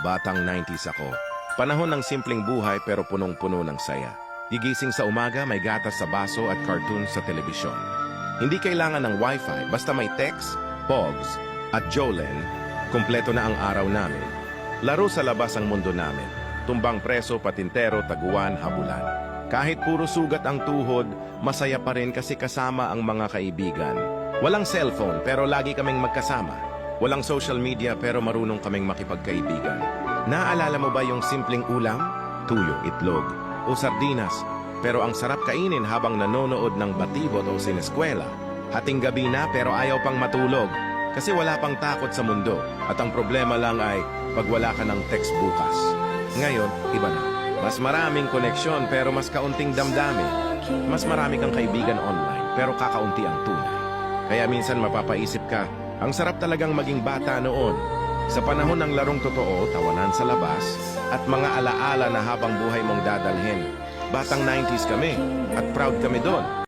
Batang 90s ako. Panahon ng simpleng buhay pero punong-puno ng saya. Gigising sa umaga, may gatas sa baso at cartoon sa telebisyon. Hindi kailangan ng wifi, basta may text, pogs, at Jolen, kumpleto na ang araw namin. Laro sa labas ang mundo namin. Tumbang preso, patintero, taguan, habulan. Kahit puro sugat ang tuhod, masaya pa rin kasi kasama ang mga kaibigan. Walang cellphone pero lagi kaming magkasama. Walang social media pero marunong kaming makipagkaibigan. Naaalala mo ba yung simpleng ulam? Tuyo, itlog, o sardinas. Pero ang sarap kainin habang nanonood ng batibot o sineskwela. Hating gabi na pero ayaw pang matulog. Kasi wala pang takot sa mundo. At ang problema lang ay pag wala ka ng text bukas. Ngayon, iba na. Mas maraming koneksyon pero mas kaunting damdamin. Mas marami kang kaibigan online pero kakaunti ang tunay. Kaya minsan mapapaisip ka, ang sarap talagang maging bata noon. Sa panahon ng larong totoo, tawanan sa labas, at mga alaala na habang buhay mong dadalhin. Batang 90s kami at proud kami doon.